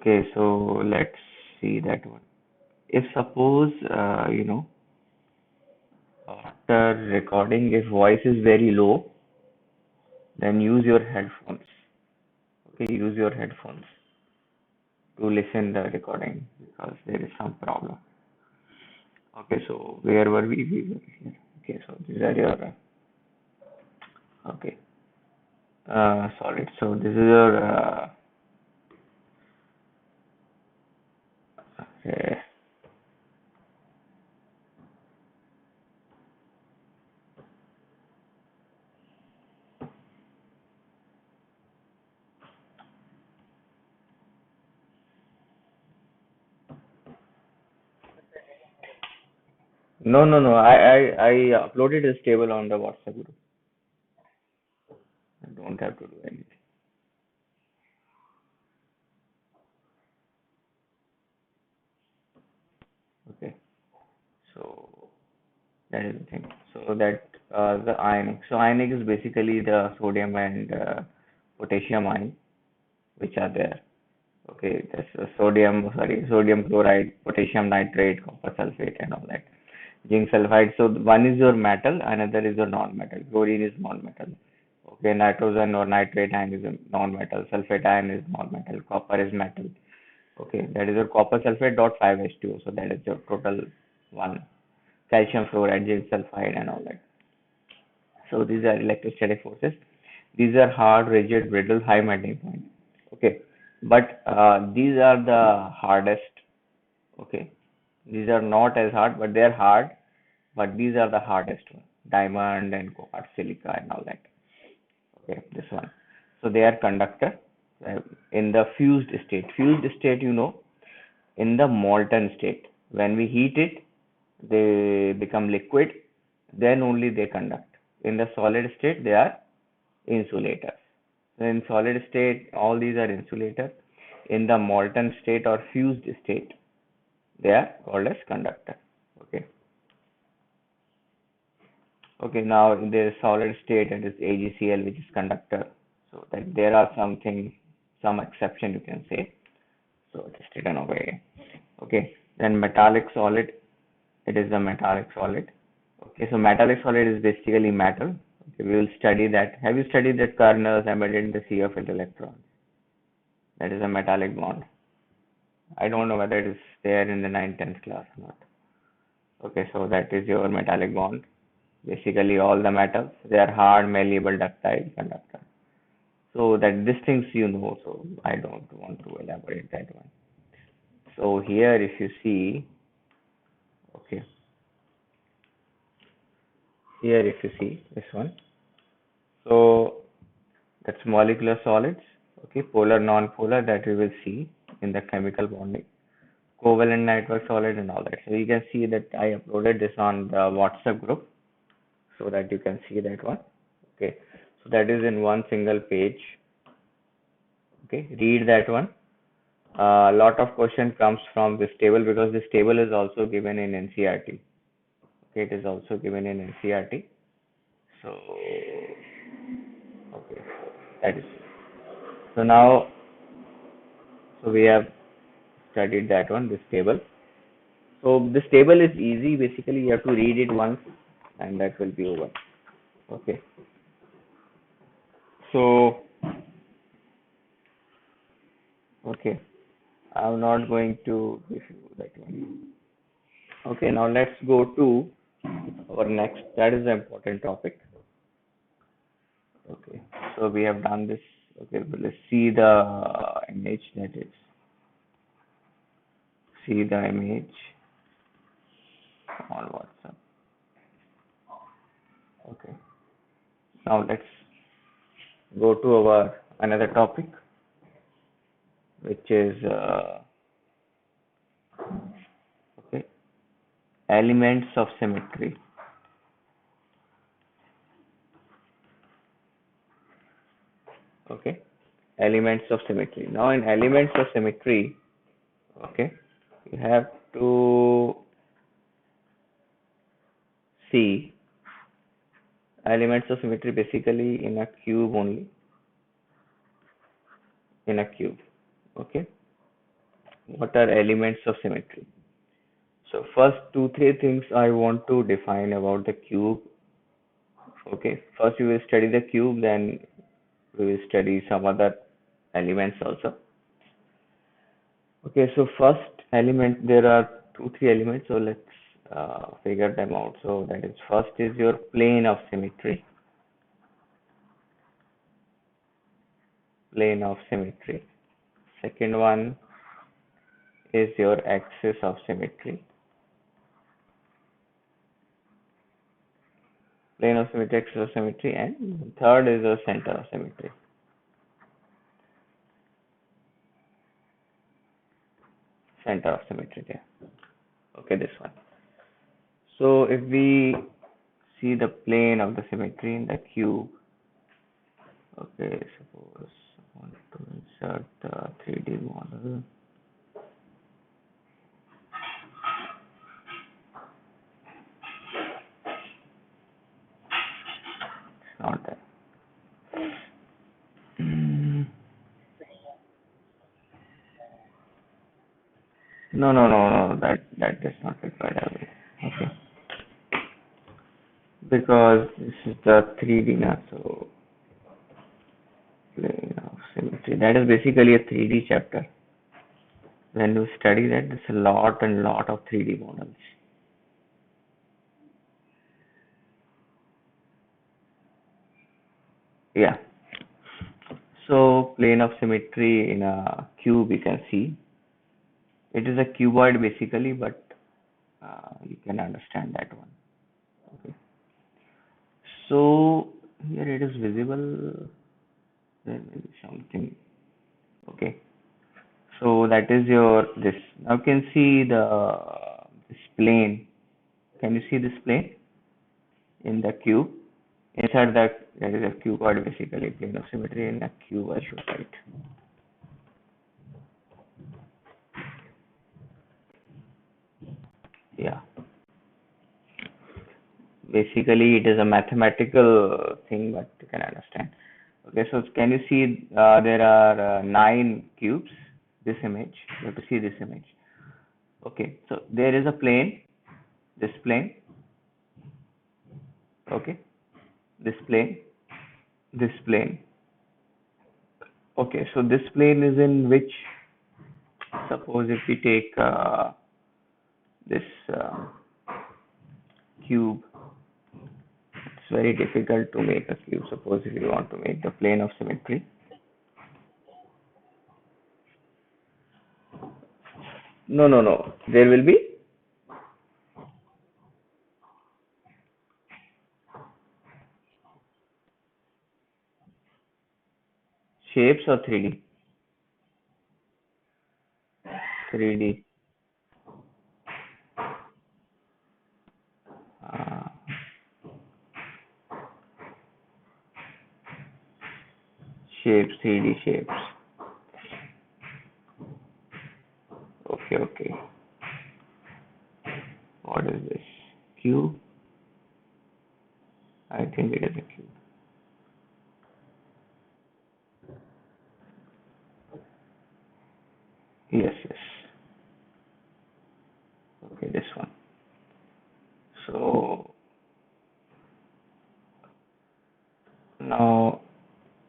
Okay, so let's see that one. If suppose, after recording, if voice is very low, then use your headphones. Okay, use your headphones to listen the recording because there is some problem. Okay, so where were we? We were here. Okay, so these are your okay solid. So this is your okay. No. I uploaded this table on the WhatsApp group. I don't have to do anything. Okay, so that is the thing. So that the ionic. So ionic is basically the sodium and potassium ion which are there. Okay, that's sodium chloride, potassium nitrate, copper sulfate, and all that. Zinc sulfide. So one is your metal, another is your non-metal. Chlorine is non-metal. Okay, nitrogen or nitrate ion is a non-metal. Sulfate ion is non-metal. Copper is metal. Okay, that is your copper sulfate dot 5H2O. So that is your total one. Calcium fluoride, zinc sulfide, and all that. So these are electrostatic forces. These are hard, rigid, brittle, high melting point. Okay, but these are the hardest. Okay, these are not as hard, but they are hard. But these are the hardest one. Diamond and quartz, silica, and all that. Okay, this one. So they are conductor in the fused state. Fused state, in the molten state. When we heat it, they become liquid. Then only they conduct. In the solid state, they are insulators. So in solid state, all these are insulators. In the molten state or fused state, they are called as conductor. Okay. Okay, now in the solid state, it is AgCl, which is conductor. So that there are some exception you can say. So just written away. Okay, then metallic solid, it is a metallic solid. Okay, so metallic solid is basically metal. Okay, we will study that. Have you studied that kernels embedded in the sea of electrons? That is a metallic bond. I don't know whether it is there in the 9th, 10th class or not. Okay, so that is your metallic bond. Basically, all the metals, they are hard, malleable, ductile, conductor. So that these things so I don't want to elaborate that one. So here, if you see, okay, here if you see this one, so that's molecular solids, okay, polar, non-polar, that we will see in the chemical bonding, covalent network solid and all that. So you can see that I uploaded this on the WhatsApp group so that you can see that one. Okay, so that is in one single page. Okay, read that one. A lot of question comes from this table because this table is also given in NCERT. Okay, it is also given in NCERT. So, okay, so that is so now. So we have studied that one, this table. So this table is easy. Basically, you have to read it once, and that will be over. Okay. So, okay, I'm not going to give you that one. Okay, now let's go to our next. That is the important topic. Okay, so we have done this. Okay, but let's see the image that is. See the image on WhatsApp. Okay, now let's go to our another topic, which is okay, elements of symmetry. Okay, elements of symmetry. Now, in elements of symmetry, okay, you have to see elements of symmetry basically in a cube only, in a cube. Okay, What are elements of symmetry? So first two, three things I want to define about the cube. Okay, first we will study the cube, then we will study some other elements also. Okay, so first element, there are two, three elements, so let's figure them out. So that is, first is your plane of symmetry. Plane of symmetry. Second one is your axis of symmetry. Plane of symmetry, axis of symmetry, and third is your center of symmetry. Center of symmetry there. Okay, this one. So if we see the plane of the symmetry in the cube, okay, suppose I want to insert the 3D model. It's not there. No. That is not required. Okay, because this is the 3D now, so plane of symmetry. That is basically a 3D chapter. When you study that, there's a lot and lot of 3D models. Yeah. So plane of symmetry in a cube, you can see it is a cuboid basically, but you can understand that one. Okay. So here it is visible. There may be something. Okay. So that is your this. Now you can see this plane. Can you see this plane in the cube? Inside that, there is a cuboid basically, plane of symmetry in a cube, I should write. Yeah. Basically, it is a mathematical thing, but you can understand. Okay, so can you see there are nine cubes? This image, you have to see this image. Okay, so there is a plane, this plane. Okay, this plane, this plane. Okay, so this plane is in which, suppose if we take this cube, it's very difficult to make a cube. Suppose if you want to make the plane of symmetry. No. There will be shapes or 3D? 3D. Uh, shapes, 3D shapes. Okay. What is this? Cube? I think it is a cube. Yes. Okay, this one. So now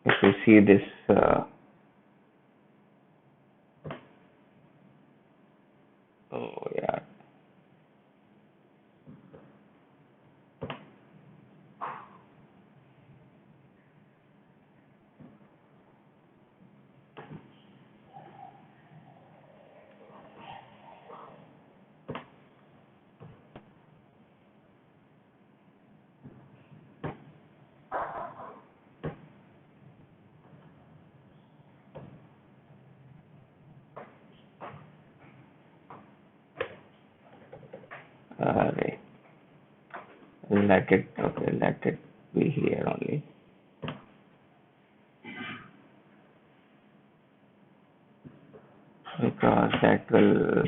if you see this, oh yeah, right. Let it be here only. Because that will,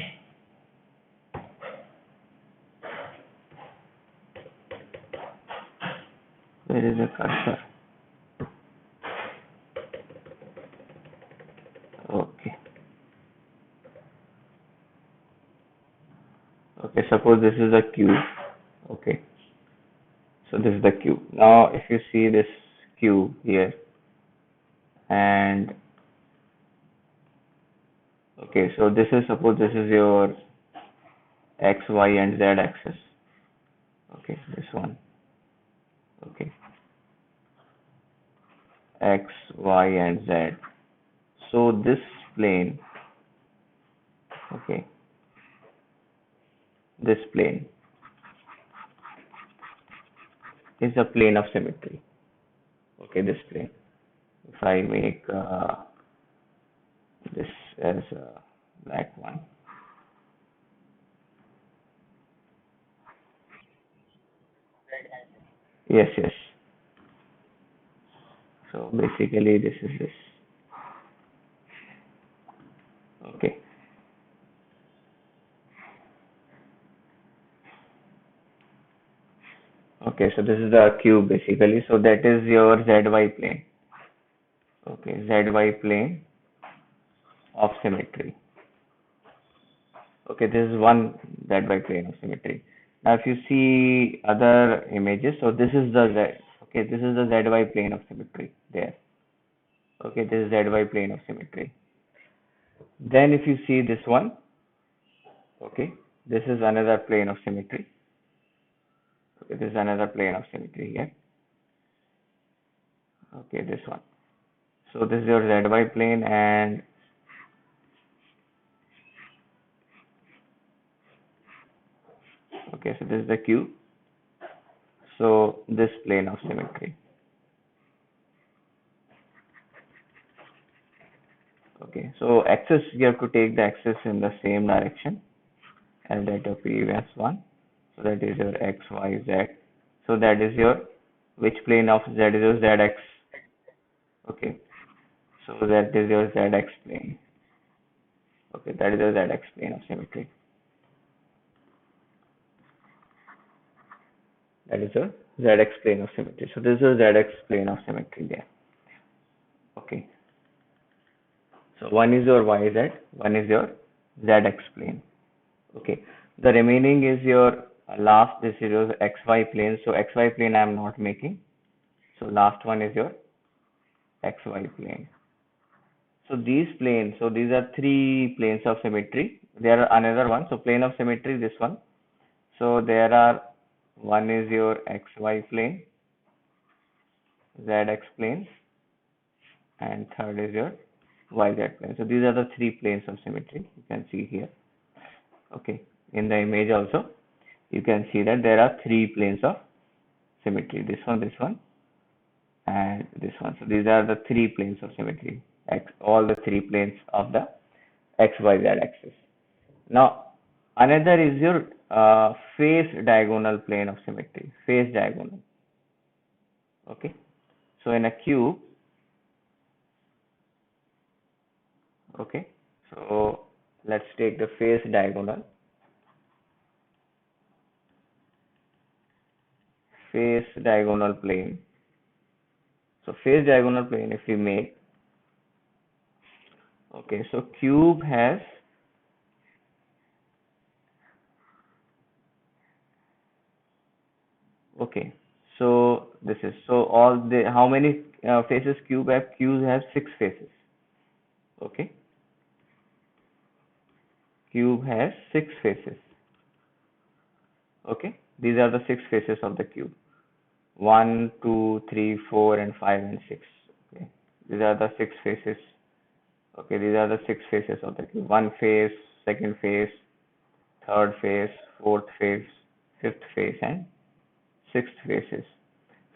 where is the cursor? Okay. suppose this is a cube. Okay, so this is the cube. Now if you see this cube here, and okay, so this is, suppose this is your x, y, and z axis. Okay, this one. Okay, x, y, and z. So this plane, okay, this plane is a plane of symmetry. Okay, this plane. If I make this as a black one. Yes, yes. So basically this is this. Okay. Okay, so this is the cube basically. So that is your ZY plane. Okay, ZY plane of symmetry. Okay, this is one ZY plane of symmetry. Now if you see other images, so this is the Z. Okay, this is the ZY plane of symmetry there. Okay, this is ZY plane of symmetry. Then if you see this one, okay, this is another plane of symmetry. Okay, this is another plane of symmetry here. Okay, this one. So this is your ZY plane, and okay, so this is the cube. So this plane of symmetry. Okay, so axis, you have to take the axis in the same direction as that of previous one. So that is your x, y, z. So that is your, which plane of z is your zx. Okay, so that is your zx plane. Okay, that is your zx plane of symmetry. That is your zx plane of symmetry. So this is your zx plane of symmetry there. Okay, so one is your yz, one is your zx plane. Okay, the remaining is your last, this is your xy plane. So xy plane I am not making. So last one is your xy plane. So these planes, so these are three planes of symmetry. There are another one. So plane of symmetry, this one. So there are, one is your xy plane, zx plane, and third is your yz plane. So these are the three planes of symmetry. You can see here. Okay, in the image also, you can see that there are three planes of symmetry. This one, and this one. So these are the three planes of symmetry. All the three planes of the xyz axis. Now another is your face diagonal plane of symmetry. Face diagonal. Okay. So in a cube, okay. So let's take the face diagonal. Face diagonal plane. So face diagonal plane, if we make, okay, so cube has, okay, so this is, so all the, how many faces cube have? Cube has six faces. Okay, cube has six faces. Okay, these are the six faces of the cube. 1, 2, 3, 4, and 5, and 6. Okay, these are the six faces. Okay, these are the six faces of the cube. One face, second face, third face, fourth face, fifth face, and sixth faces.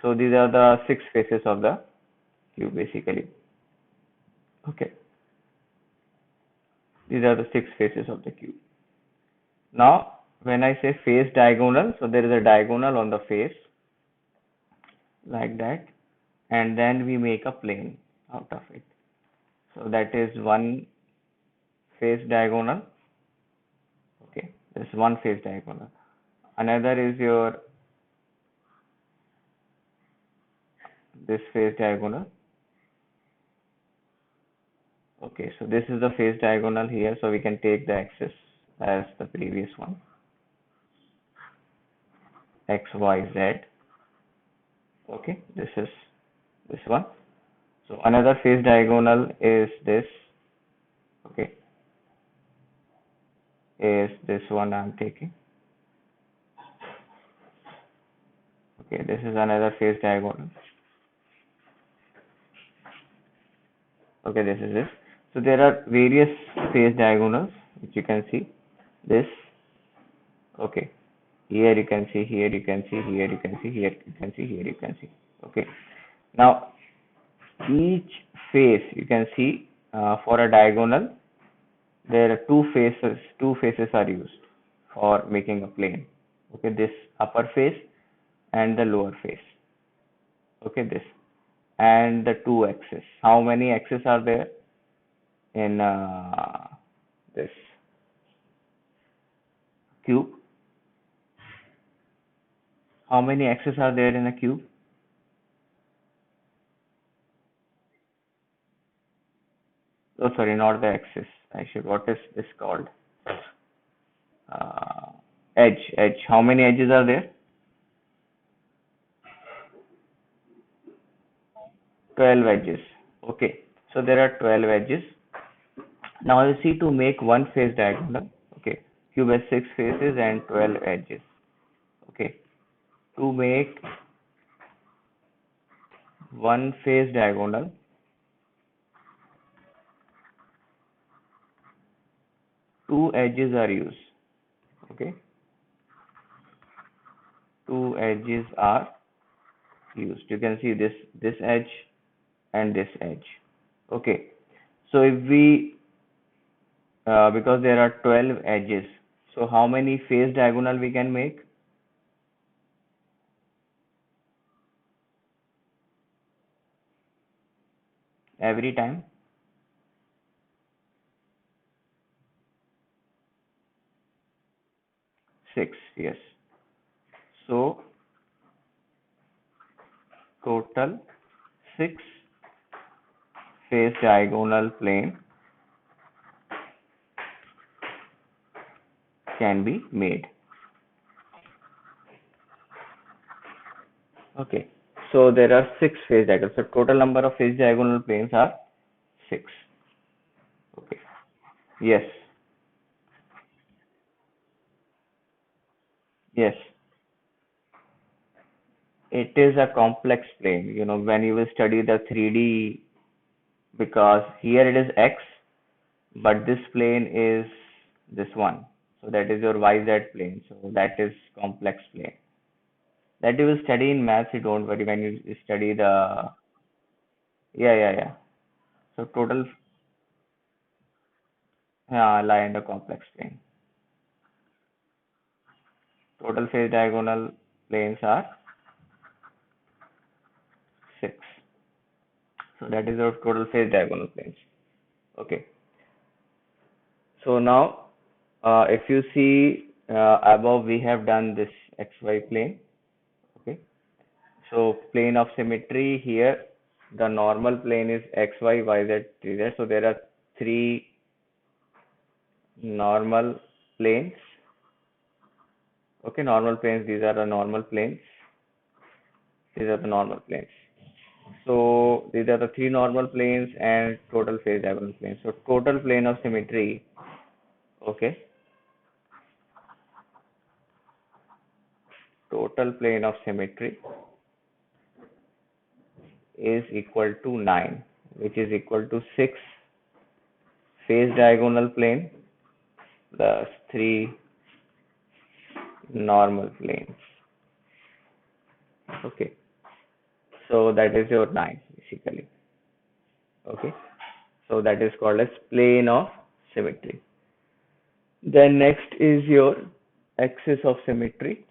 So these are the six faces of the cube basically. Okay, these are the six faces of the cube. Now, when I say face diagonal, so there is a diagonal on the face like that, and then we make a plane out of it. So that is one face diagonal. Okay, this is one face diagonal. Another is your this face diagonal. Okay, so this is the face diagonal here, so we can take the axis as the previous one. x, y, z. Okay, this is this one. So another face diagonal is this. Okay, is this one I'm taking. Okay, this is another face diagonal. Okay, this is this. So there are various face diagonals which you can see. This. Okay, here you can see, here you can see, here you can see, here you can see, here you can see. Okay, now each face you can see for a diagonal there are two faces are used for making a plane. Okay, this upper face and the lower face. Okay, this and the two axes. How many axes are there in this cube? How many axes are there in a cube? Oh, sorry, not the axis. I should. What is this called? Uh, edge. How many edges are there? 12 edges. Okay, so there are 12 edges. Now you see, to make one face diagonal. Okay, cube has 6 faces and 12 edges. Okay, to make one face diagonal, two edges are used. Okay, two edges are used. You can see this edge and this edge. Okay, so if we because there are 12 edges, so how many face diagonal we can make? Every time? 6, yes. So total 6 face diagonal plane can be made. Okay, so there are 6 face diagonals. So total number of face diagonal planes are 6. Okay, yes, yes. It is a complex plane. You know, when you will study the 3D, because here it is X, but this plane is this one. So that is your YZ plane. So that is complex plane. That you will study in maths. You don't worry when you study the, yeah. So total, lie in the complex plane. Total face diagonal planes are 6. So that is your total face diagonal planes. Okay. So now, if you see above, we have done this XY plane. Okay. So plane of symmetry here, the normal plane is XY, YZ, TZ. So there are 3 normal planes. Okay, normal planes. These are the normal planes. These are the normal planes. So these are the 3 normal planes and total phase diagonal planes. So total plane of symmetry, okay, total plane of symmetry is equal to 9, which is equal to 6 face diagonal plane plus 3 normal planes. Okay, so that is your 9 basically. Okay, so that is called as plane of symmetry. Then next is your axis of symmetry.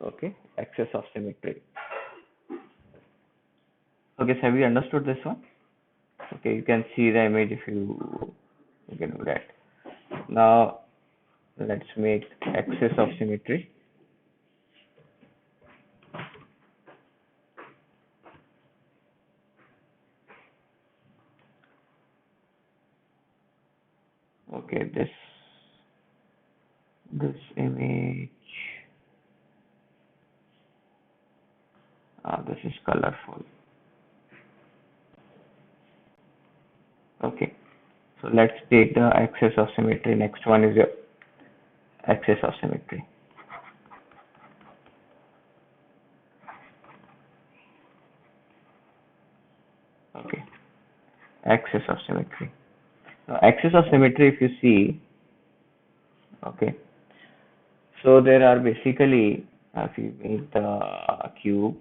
Okay, axis of symmetry. Okay, so have you understood this one? Okay, you can see the image if you can do that. Now let's make axis of symmetry. Okay, this image. colorful. Okay, so let's take the axis of symmetry. Next one is your axis of symmetry. Okay, axis of symmetry. Now, axis of symmetry, if you see, okay, so there are basically, if you make the cube,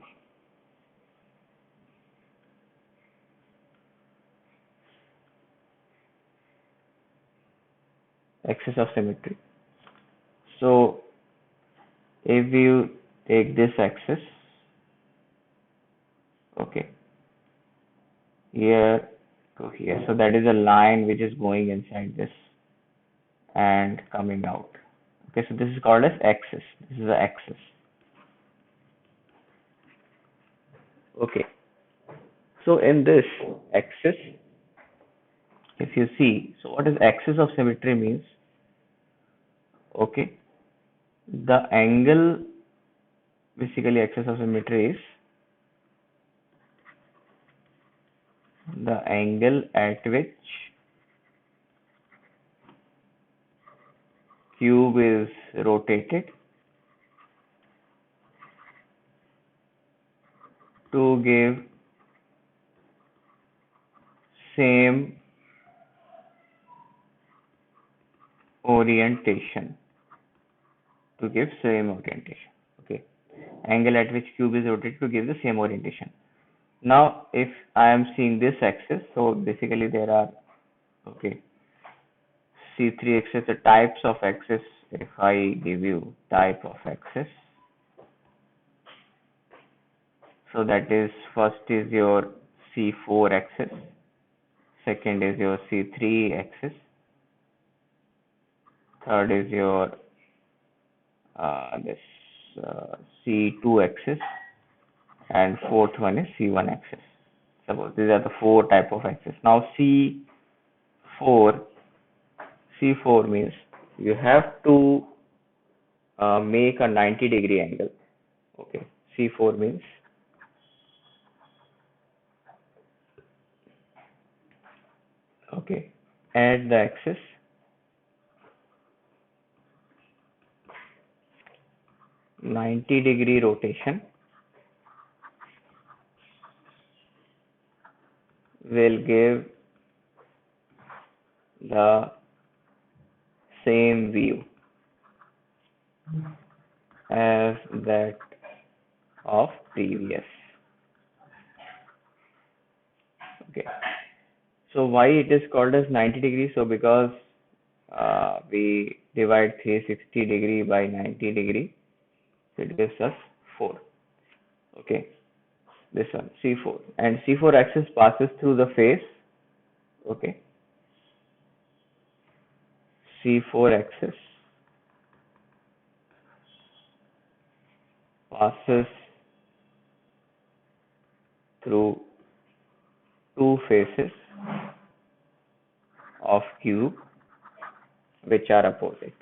axis of symmetry. So if you take this axis, okay, here to here, so that is a line which is going inside this and coming out. Okay, so this is called as axis. This is the axis. Okay, so in this axis, if you see, so what is axis of symmetry means? Okay, the angle, basically axis of symmetry is the angle at which cube is rotated to give same orientation. To give same orientation. Okay, angle at which cube is rotated to give the same orientation. Now, if I am seeing this axis, so basically there are, okay, C3 axis, the types of axis. If I give you type of axis, so that is, first is your C4 axis, second is your C3 axis, third is your this C2 axis, and fourth one is C1 axis. Suppose these are the four type of axis. Now C4 means you have to make a 90-degree angle. Okay, C4 means, okay, at the axis, -90-degree rotation will give the same view as that of previous. Okay, so why it is called as 90 degrees? So because we divide 360 degree by 90 degree, so it gives us 4. Okay, this one C4, and C4 axis passes through the face. Okay, C4 axis passes through two faces of cube which are opposite.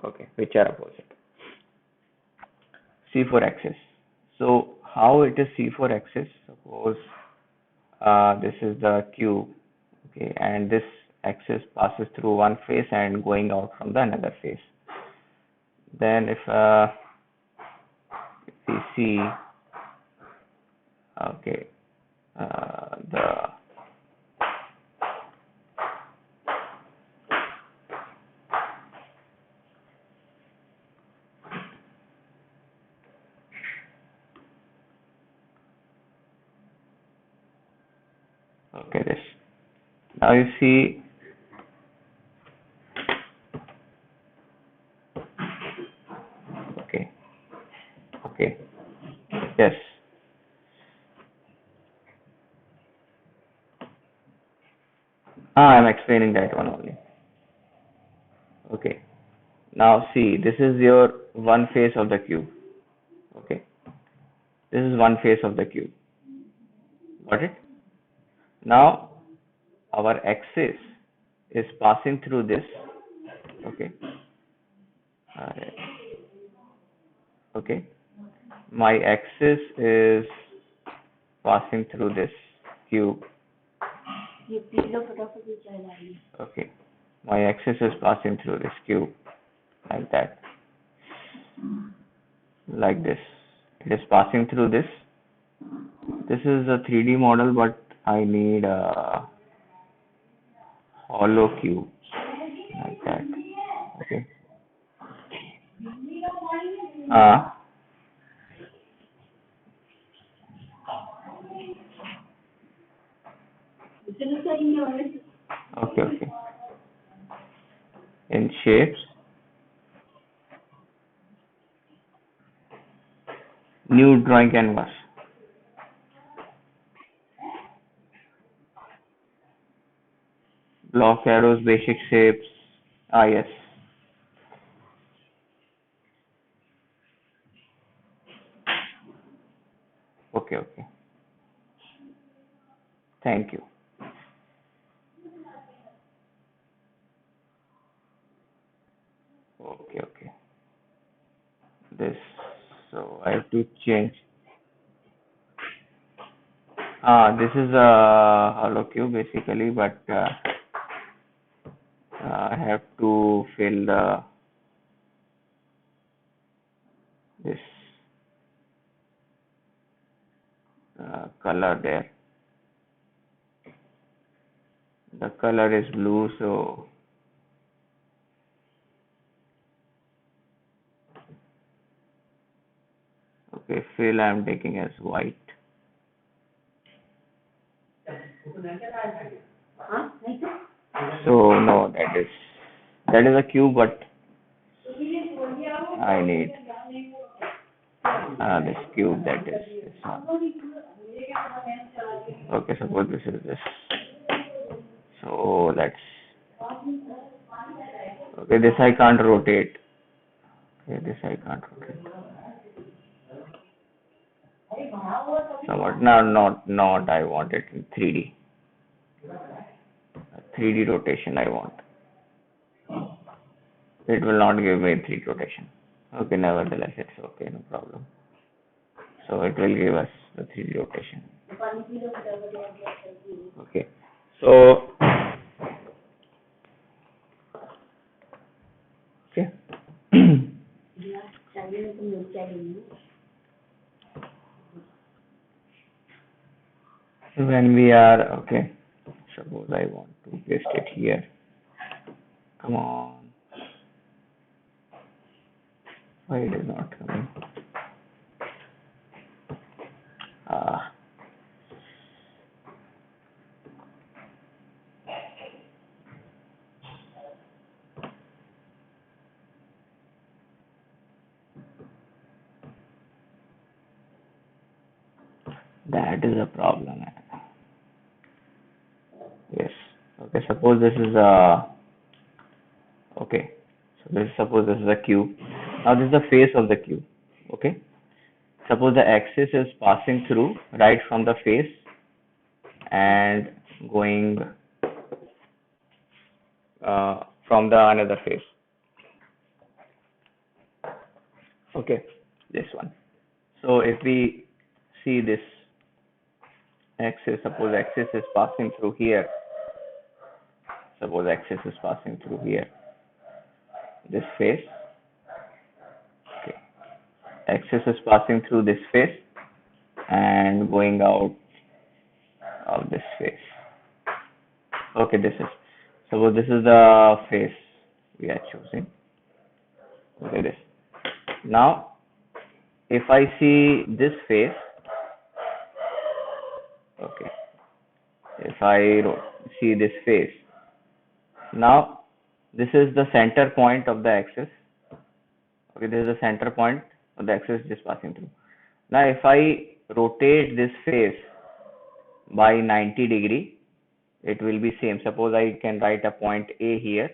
Okay, which are opposite. C4 axis. So how it is C4 axis? Suppose this is the cube, okay, and this axis passes through one face and going out from the another face. Then if we see, okay, the okay, this, now you see, okay, okay, yes, I'm explaining that one only. Okay, now see, this is your one face of the cube. Okay, this is one face of the cube. Got it? Now our axis is passing through this. Okay, Alright. Okay. My axis is passing through this cube. Okay. My axis is passing through this cube like that, like this. It is passing through this. This is a 3D model, but I need a hollow cube like that. Okay. Uh, okay, okay. In shapes, new drawing canvas. Block arrows, basic shapes. Ah, yes. Okay, okay. Thank you. Okay, okay. This, so I have to change. This is a hollow cube basically, but I have to fill this color there. The color is blue, so okay, fill I am taking as white. So no, that is a cube, but I need this cube that is this one. Okay, suppose this is this. So let's okay, this I can't rotate. Okay, this I can't rotate. Somewhat no, not I want it in 3D. 3D rotation I want. It will not give me 3D rotation. Okay, nevertheless it's okay, no problem. So it will give us the 3D rotation. Okay. So okay. When we are okay, suppose I want to paste it here. Come on. Why it is not coming? Ah, that is a problem. Yes. Okay, suppose this is a okay. So this suppose this is a cube. Now this is the face of the cube. Okay. Suppose the axis is passing through right from the face and going from the another face. Okay, this one. So if we see this axis, suppose axis is passing through here. Suppose axis is passing through here. This face. Okay. Axis is passing through this face and going out of this face. Okay, this is suppose this is the face we are choosing. Okay, this. Now, if I see this face, okay, if I see this face, now this is the center point of the axis. Okay, this is the center point of the axis just passing through. Now, if I rotate this face by 90-degree, it will be same. Suppose I can write a point A here.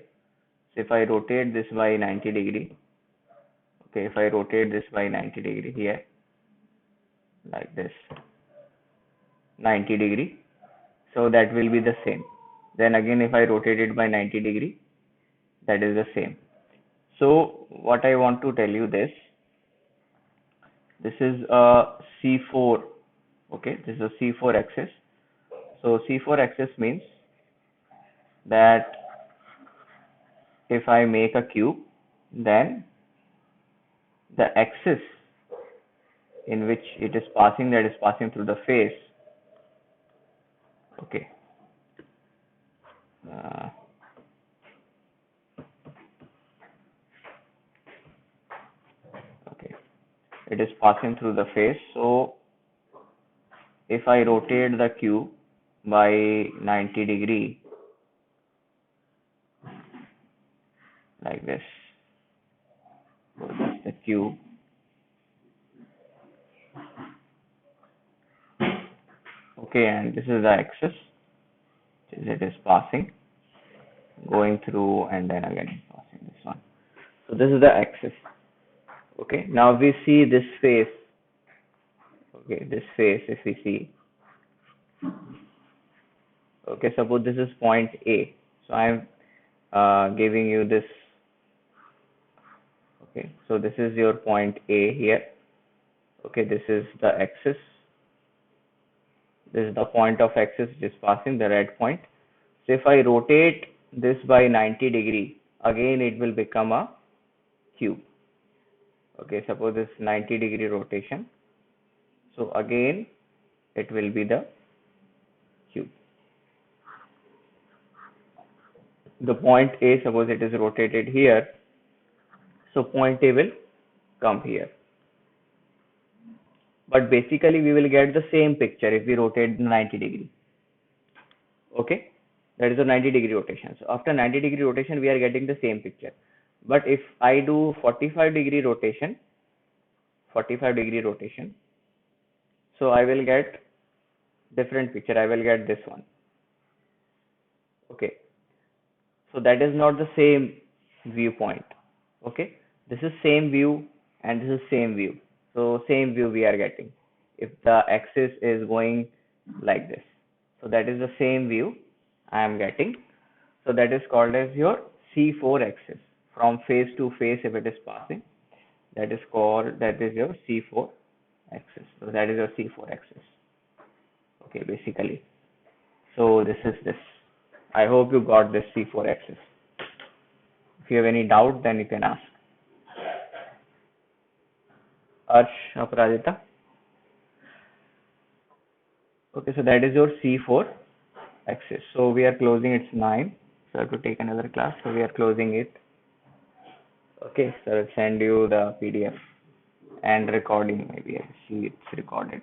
So if I rotate this by 90-degree, okay, if I rotate this by 90-degree here, like this, 90-degree, so that will be the same. Then again, if I rotate it by 90-degree, that is the same. So what I want to tell you this is a C4. Okay, this is a C4 axis. So C4 axis means that if I make a cube, then the axis in which it is passing, that is passing through the face. Okay. Uh, okay. It is passing through the face. So if I rotate the cube by 90 degree, like this, so this is the cube. Okay, and this is the axis. It is passing, going through, and then again passing this one. So this is the axis. Okay, now we see this face. Okay, this face, if we see. Okay, suppose this is point A. So I am giving you this. Okay, so this is your point A here. Okay, this is the axis. This is the point of axis which is passing, the red point. So if I rotate this by 90 degree, again it will become a cube. Okay, suppose this 90 degree rotation. So again it will be the cube. The point A, suppose it is rotated here. So point A will come here. But basically we will get the same picture if we rotate 90 degree. Okay, that is a 90 degree rotation. So after 90 degree rotation we are getting the same picture. But if I do 45 degree rotation, 45 degree rotation, so I will get different picture. I will get this one. Okay, so that is not the same viewpoint. Okay, this is same view and this is same view. So same view we are getting if the axis is going like this. So that is the same view I am getting. So that is called as your C4 axis from face to face if it is passing. That is your C4 axis. So that is your C4 axis. Okay, basically. So this is this. I hope you got this C4 axis. If you have any doubt, then you can ask. Arsh, Aparajita. Okay, so that is your C4 axis. So we are closing, it's 9. So I have to take another class. So we are closing it. Okay, so I'll send you the PDF and recording. Maybe I see it's recorded.